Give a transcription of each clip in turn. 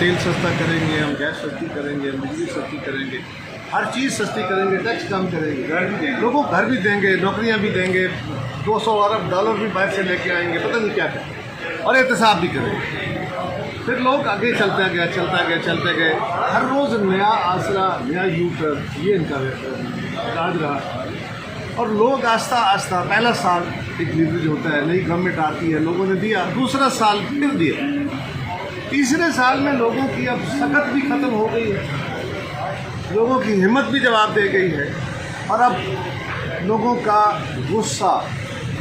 तेल सस्ता करेंगे, हम गैस सस्ती करेंगे, हम बिजली सस्ती करेंगे, हर चीज़ सस्ती करेंगे, टैक्स कम करेंगे, घर भी देंगे, लोगों को घर भी देंगे, नौकरियां भी देंगे, 200 अरब डॉलर भी बाहर से लेके आएंगे, पता नहीं क्या क्या, और एहतसाब भी करेंगे। फिर लोग आगे चलते गए, हर रोज़ नया आसरा, नया यूटर, ये इनका राज रहा। और लोग आस्ता आस्ता पहला साल एक लीवरेज होता है, नई गवर्नमेंट आती है, लोगों ने दिया, दूसरा साल फिर दिया, तीसरे साल में लोगों की अब सकत भी ख़त्म हो गई है, लोगों की हिम्मत भी जवाब दे गई है, और अब लोगों का गुस्सा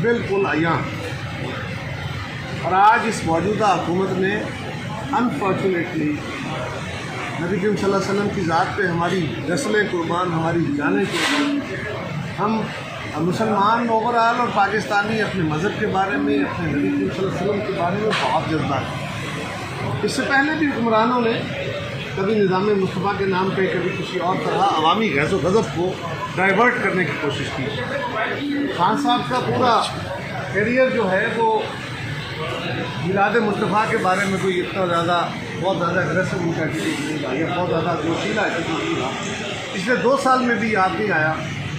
बिल्कुल अयां। और आज इस मौजूदा हुकूमत ने अनफॉर्चुनेटली नबी करीम सल्लल्लाहु अलैहि वसल्लम की ज़ात पे हमारी नस्लें कुर्बान, हमारी जानें कुर्बान, हम मुसलमान ओवरऑल और पाकिस्तानी अपने मज़हब के बारे में, अपने नबी करीम सल्लल्लाहु अलैहि वसल्लम के बारे में बहुत जज्बात हैं। इससे पहले भी हुक्मरानों ने कभी निज़ाम मुस्तफ़ा के नाम पे, कभी किसी और तरह अवामी गैज़ो गज़ब को डाइवर्ट करने की कोशिश की। खान साहब का पूरा करियर जो है वो मिलाद मुस्तफ़ा के बारे में कोई इतना ज़्यादा, बहुत ज़्यादा अग्रेसिव उनका एटीट्यूड नहीं रहा, या बहुत ज़्यादा जोशीला एटीट्यूड नहीं रहा। पिछले 2 साल में भी याद नहीं आया,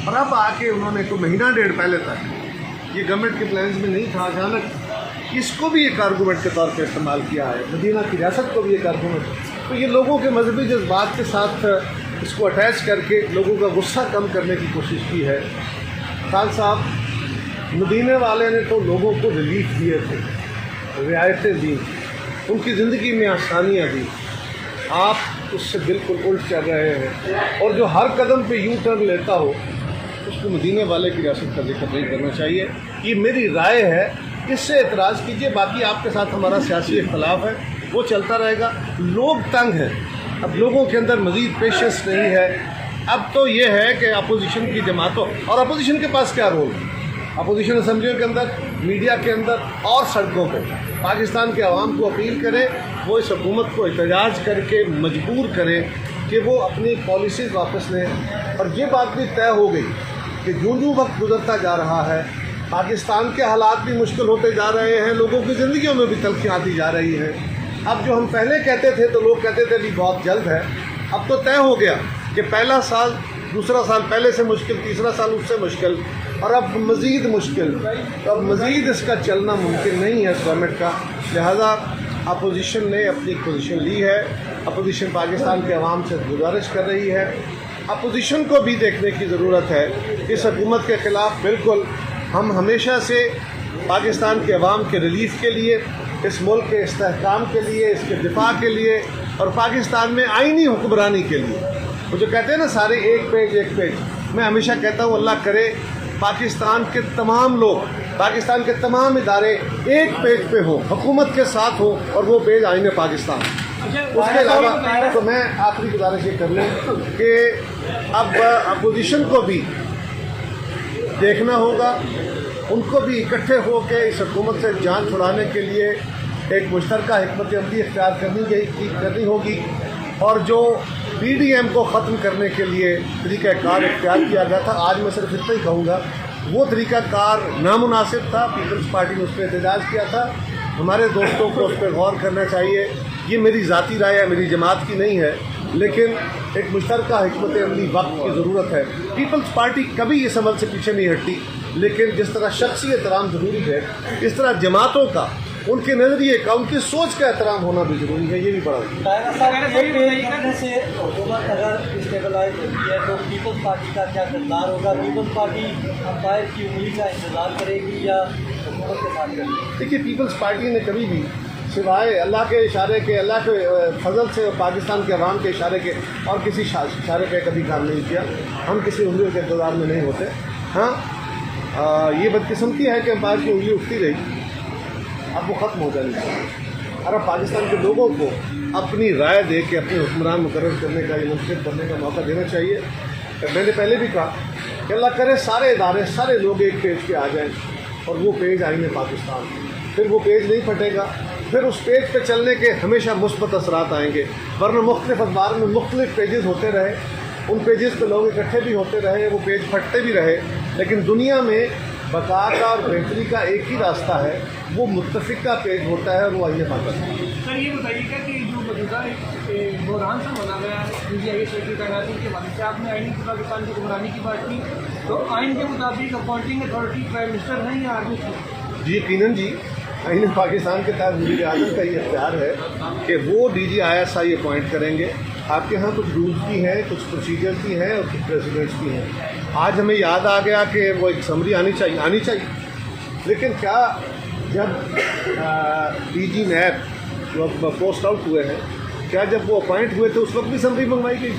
और अब आके उन्होंने कोई महीना डेढ़ पहले तक ये गवर्नमेंट के प्लान्स में नहीं था, अचानक इसको भी एक आर्गूमेंट के तौर पे इस्तेमाल किया है, मदीना की रियासत को भी एक आर्गूमेंट। तो ये लोगों के मजहबी जज्बात के साथ इसको अटैच करके लोगों का गुस्सा कम करने की कोशिश की है। खान साहब मदीने वाले ने तो लोगों को रिलीफ दिए थे, रियायतें दी, उनकी ज़िंदगी में आसानियाँ दी, आप उससे बिल्कुल उल्ट चल रहे हैं, और जो हर कदम पे यू टर्न लेता हो उसको मदीने वाले की रियासत का जिक्र नहीं करना चाहिए। ये मेरी राय है, इससे एतराज़ कीजिए, बाकी आपके साथ हमारा सियासी इख्तलाफ है, वो चलता रहेगा। लोग तंग हैं, अब लोगों के अंदर मज़ीद पेशेंस नहीं है। अब तो ये है कि अपोजिशन की जमातों, और अपोजिशन के पास क्या रोल है, अपोजिशन असम्बलियों के अंदर, मीडिया के अंदर और सड़कों पर पाकिस्तान के अवाम को अपील करे, वो इस हुकूमत को एहतजाज करके मजबूर करे कि वो अपनी पॉलिसीज़ वापस लें। और ये बात भी तय हो गई कि जो वक्त गुजरता जा रहा है, पाकिस्तान के हालात भी मुश्किल होते जा रहे हैं, लोगों की ज़िंदगियों में भी तलखियाँ आती जा रही हैं। अब जो हम पहले कहते थे तो लोग कहते थे भी बहुत जल्द है, अब तो तय हो गया कि पहला साल, दूसरा साल पहले से मुश्किल, तीसरा साल उससे मुश्किल, और अब मज़ीद मुश्किल। तो अब मज़ीद इसका चलना मुमकिन नहीं है इस गवर्नमेंट का। लिहाजा अपोजिशन ने अपनी पोजीशन ली है, अपोजिशन पाकिस्तान के अवाम से गुजारिश कर रही है। अपोजिशन को भी देखने की ज़रूरत है, इस हुकूमत के ख़िलाफ़ बिल्कुल हम हमेशा से पाकिस्तान के अवाम के रिलीफ़ के लिए, इस मुल्क के इस्तेहकाम के लिए, इसके दिफा के लिए, और पाकिस्तान में आइनी हुक्मरानी के लिए। वो जो कहते हैं ना सारे एक पेज, मैं हमेशा कहता हूँ अल्लाह करे पाकिस्तान के तमाम लोग, पाकिस्तान के तमाम इदारे एक पेज पे हो, हुकूमत के साथ हो, और वो पेज आईने पाकिस्तान। उसके अलावा तो मैं आखिरी गुजारिश ये कर लूँ कि अब अपोजिशन को भी देखना होगा, उनको भी इकट्ठे होकर इस हुकूमत से जान छुड़ाने के लिए एक मुश्तरका हिकमत अमली इख्तियार करनी होगी, और जो PDM को ख़त्म करने के लिए तरीक़ाकार इख्तियार किया गया था, आज मैं सिर्फ इतना ही कहूँगा, वो तरीक़ाकार नामुनासिब था। पीपल्स पार्टी ने उस पर एहतजाज किया था, हमारे दोस्तों को उस पर गौर करना चाहिए। ये मेरी ज़ाती राय है, मेरी जमात की नहीं है, लेकिन एक मुश्तरका हिकमत अमली वक्त की ज़रूरत है। पीपल्स पार्टी कभी इस अमल से पीछे नहीं हटती, लेकिन जिस तरह शख्सी एहतराम ज़रूरी है, इस तरह जमातों का, उनके नज़रिए का, उनकी सोच का एहतराम होना भी ज़रूरी है। ये भी बड़ा से हुकूमत अगर स्टेबलाइज होती है तो पीपल्स पार्टी का क्या किरदार होगा? पीपल्स पार्टी अंपायर की उंगली का इंतज़ार करेगी या हुकूमत के साथ करेगी? देखिए, पीपल्स पार्टी ने कभी भी सिवाय अल्लाह के इशारे के, अल्लाह के फजल से, पाकिस्तान के अवाम के इशारे के और किसी इशारे पे कभी काम नहीं किया। हम किसी उंगलियों के इंतज़ार में नहीं होते। हाँ, ये बदकिस्मती है कि अंपायर की उंगली उठती रही, अब वो ख़त्म हो जानी चाहिए। और अब पाकिस्तान के लोगों को अपनी राय दे के अपने हुक्मरान मुकर्रर करने का, या मुंतखब करने का मौका देना चाहिए। मैंने पहले भी कहा कि अल्लाह करे सारे इदारे, सारे लोग एक पेज पे आ जाएं, और वो पेज आएंगे पाकिस्तान, फिर वो पेज नहीं फटेगा, फिर उस पेज पे चलने के हमेशा मुस्बत असरात आएंगे। वरना मुख्तलिफ अखबार में मुख्तलिफ पेजेस होते रहे, उन पेजेस पे लोग इकट्ठे भी होते रहे, वो पेज फटते भी रहे, लेकिन दुनिया में बका का और बेहतरी का एक ही रास्ता है, वो मुत्तफिक का पेज होता है, और वो आइए पाकिस्तान। सर ये बताइएगा कि जो मौजूदा एक बहरान सा बना हुआ है PGI सेक्रेटरी तैनाती के हवाले से। आपने आइन की पाकिस्तान की हुक्मरानी की बात की, तो आइन के मुताबिक अपॉइंटिंग अथॉरिटी प्राइम मिनिस्टर हैं या आर्मी चीफ? जी यकीनन जी, आइन पाकिस्तान के तहत वज़ीर आज़म का ये इख्तियार है कि वो DGISI अपॉइंट करेंगे। आपके यहाँ कुछ रूल्स की हैं, कुछ प्रोसीजर की हैं और कुछ प्रेसिडेंट्स की हैं। आज हमें याद आ गया कि वो एक समरी आनी चाहिए, लेकिन क्या जब DG NAB जो अब पोस्ट आउट हुए हैं, क्या जब वो अपॉइंट हुए थे उस वक्त भी समरी मंगवाई गई?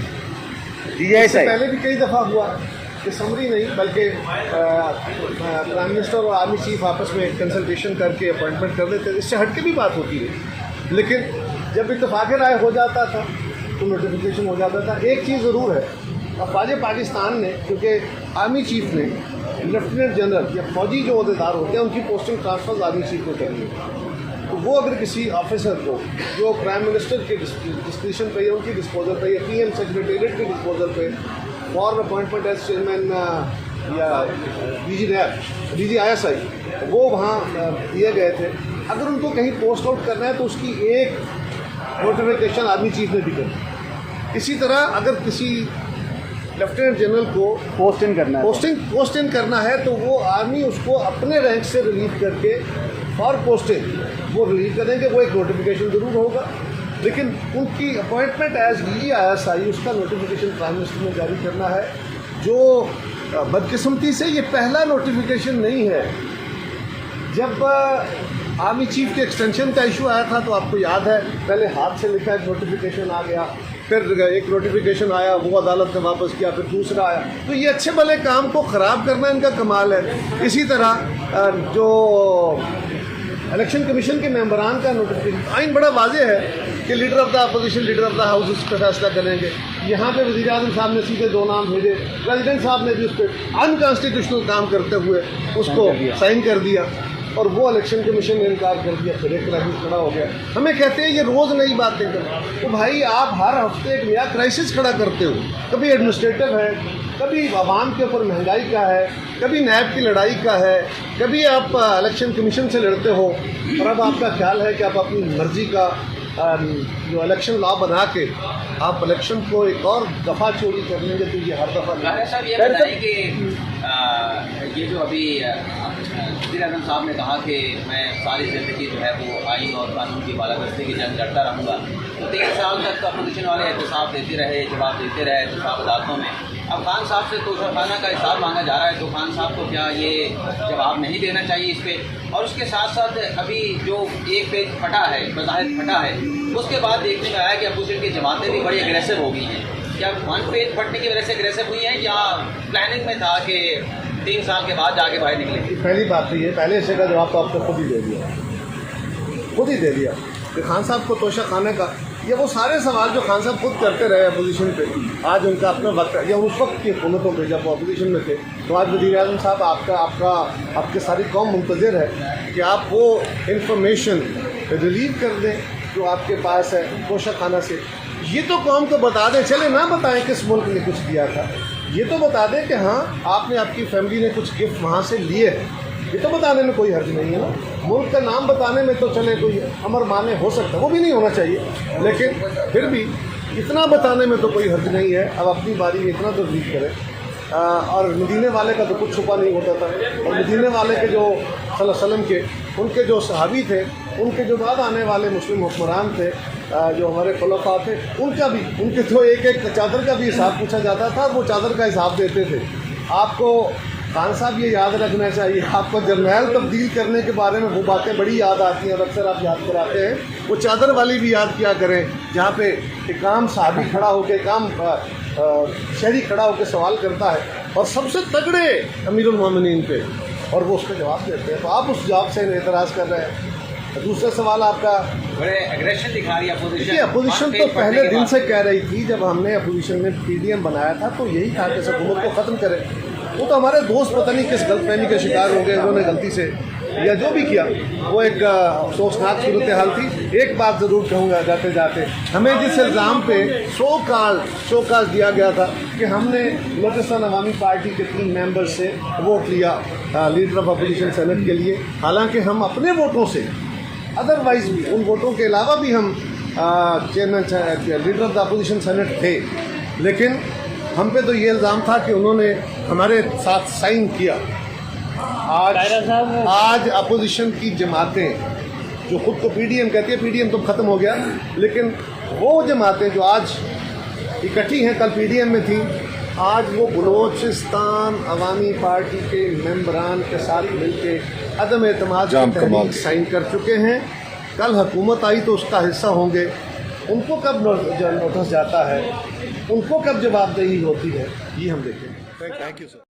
इससे पहले भी कई दफ़ा हुआ कि समरी नहीं बल्कि प्राइम मिनिस्टर और आर्मी चीफ आपस में कंसल्टेशन करके अपॉइंटमेंट कर लेते थे। इससे हट के भी बात होती रही, लेकिन जब इत्तेफाक राय हो जाता था तो नोटिफिकेशन हो जाता था। एक चीज़ ज़रूर है, अफवाज पाकिस्तान ने, क्योंकि आर्मी चीफ ने लेफ्टिनेंट जनरल या फौजी जो अहदेदार होते हैं उनकी पोस्टिंग ट्रांसफर आर्मी चीफ को करनी है, तो वो अगर किसी ऑफिसर को जो प्राइम मिनिस्टर के डिस्क्रिप्शन पे या उनकी डिस्पोजल पे या PM सेक्रेटेरिएट के डिस्पोजल पे फॉर अपॉइंटमेंट एज चेयरमैन या DGISI वो वहाँ दिए गए थे, अगर उनको कहीं पोस्ट आउट करना है तो उसकी एक नोटिफिकेशन आर्मी चीफ ने भी कर। इसी तरह अगर किसी लेफ्टिनेंट जनरल को पोस्ट इन करना है तो वो आर्मी उसको अपने रैंक से रिलीव करके फॉर पोस्टिंग वो रिलीव करेंगे। वो एक नोटिफिकेशन ज़रूर होगा, लेकिन उनकी अपॉइंटमेंट एज DGISI उसका नोटिफिकेशन प्राइम मिनिस्टर ने जारी करना है। जो बदकिस्मती से ये पहला नोटिफिकेशन नहीं है। जब आर्मी चीफ के एक्सटेंशन का इशू आया था तो आपको याद है, पहले हाथ से लिखा एक नोटिफिकेशन आ गया, फिर एक नोटिफिकेशन आया, वो अदालत ने वापस किया, फिर दूसरा आया। तो ये अच्छे भले काम को ख़राब करना इनका कमाल है। इसी तरह जो इलेक्शन कमीशन के मेंबरान का नोटिफिकेशन, आइन बड़ा वाज़ेह है कि leader of the opposition, leader of the house उस पर फैसला करेंगे। यहाँ पे वज़ीर आज़म साहब ने सीधे 2 नाम भेजे, प्रेसिडेंट साहब ने भी उस पर अनकॉन्स्टिट्यूशनल काम करते हुए उसको साइन कर दिया और वो इलेक्शन कमीशन ने इनकार कर दिया। फिर एक क्राइसिस खड़ा हो गया। हमें कहते हैं ये रोज़ नई बातें करें, तो भाई आप हर हफ्ते एक नया क्राइसिस खड़ा करते हो। कभी एडमिनिस्ट्रेटिव है, कभी आवाम के ऊपर महंगाई का है, कभी नैब की लड़ाई का है, कभी आप इलेक्शन कमीशन से लड़ते हो, और अब आपका ख्याल है कि आप अपनी मर्ज़ी का जो इलेक्शन लॉ बना के आप इलेक्शन को एक और दफ़ा चोरी कर लेंगे। तो ये हर दफ़ा साहब ये बताइए कि ये जो अभी वज़ीर आज़म साहब ने कहा कि मैं सारी ज़िंदगी जो है वो आइन और कानून की बालादस्ती की जंग लड़ता रहूँगा, तो 3 साल तक अपोजिशन वाले एहतसाब देते रहे, जवाब देते रहे एहतसाब अदालतों में। अब खान साहब से तोशाखाना का हिसाब मांगा जा रहा है, तो खान साहब को क्या ये जवाब नहीं देना चाहिए इस पर? और उसके साथ साथ अभी जो एक पेज फटा है, बज़ाहिर फटा है, उसके बाद देखने में आया कि अपोजिशन की जमातें भी बड़ी एग्रेसिव हो गई हैं। क्या 1 पेज फटने की वजह से एग्रेसिव हुई हैं या प्लानिंग में था कि 3 साल के बाद जाके बाहर निकलेंगे? पहली बात तो ये, पहले से का जवाब तो आपने खुद ही दे दिया कि खान साहब को तोशा खाने का, ये वो सारे सवाल जो खान साहब खुद करते रहे अपोजिशन पे, आज उनका अपना वक्त है। या उस वक्त की हुकूमतों पे जब वो अपोजिशन में थे, तो आज वज़ीर आज़म साहब आपके सारी कौम मुंतज़िर है कि आप वो इंफॉर्मेशन रिलीव कर दें जो आपके पास है तोशा खाना से। ये तो कौम को बता दें, चले ना बताएं किस मुल्क ने कुछ दिया था, ये तो बता दें कि हाँ आपने, आपकी फैमिली ने कुछ गिफ्ट वहाँ से लिए हैं। ये तो बताने में कोई हर्ज नहीं है ना। मुल्क का नाम बताने में तो चले कोई अमर माने हो सकता है, वो भी नहीं होना चाहिए, लेकिन फिर भी इतना बताने में तो कोई हर्ज नहीं है। अब अपनी बारी में इतना तो रीड करें। और मदीने वाले का तो कुछ छुपा नहीं होता था, और मदीने वाले के जो सल्लल्लाहु अलैहि वसल्लम के उनके जो सहाबी थे, उनके जो बाद आने वाले मुस्लिम हुक्मरान थे, जो हमारे खुलफा थे, उनके तो एक चादर का भी हिसाब पूछा जाता था, वो चादर का हिसाब देते थे। आपको खान साहब ये याद रखना चाहिए, आपको जर्नैल तब्दील करने के बारे में वो बातें बड़ी याद आती हैं और अक्सर आप याद कराते हैं। वो चादर वाली भी याद किया करें, जहाँ पे एक आम साहबी खड़ा होकर, एक आम शहरी खड़ा होकर सवाल करता है और सबसे तगड़े अमीरुल मोमिनीन पे, और वो उसका जवाब देते हैं। तो आप उस जवाब से एतराज़ कर रहे हैं। दूसरा सवाल आपका, बड़े एग्रेशन दिखा रही है अपोजिशन। देखिए अपोजिशन तो पहले दिन से कह रही थी, जब हमने अपोजिशन ने PDM बनाया था तो यही था कि इस हुकूमत को ख़त्म करें। वो तो हमारे दोस्त पता नहीं किस गलतफहमी के शिकार हो गए, उन्होंने गलती से या जो भी किया, वो एक अफसोसनाक सूरत हाल थी। एक बात ज़रूर कहूँगा जाते जाते, हमें जिस इल्ज़ाम पे शोकाज दिया गया था कि हमने बलूचिस्तान अवामी पार्टी के 3 मेंबर से वोट लिया लीडर ऑफ अपोजिशन सेनेट के लिए, हालांकि हम अपने वोटों से, अदरवाइज़ भी उन वोटों के अलावा भी हम chairman leader of the opposition senate थे, लेकिन हम पे तो ये इल्ज़ाम था कि उन्होंने हमारे साथ साइन किया। आज अपोजिशन की जमातें जो खुद को पीडीएम कहती है, पीडीएम तो ख़त्म हो गया, लेकिन वो जमातें जो आज इकट्ठी हैं, कल पीडीएम में थी, आज वो बलूचिस्तान अवामी पार्टी के मेंबरान के साथ मिलके अदम एतमाद की तहरीक साइन कर चुके हैं। कल हुकूमत आई तो उसका हिस्सा होंगे। उनको कब नोटिस जाता है, उनको कब जवाबदेही होती है, ये हम देखेंगे। Thank you sir.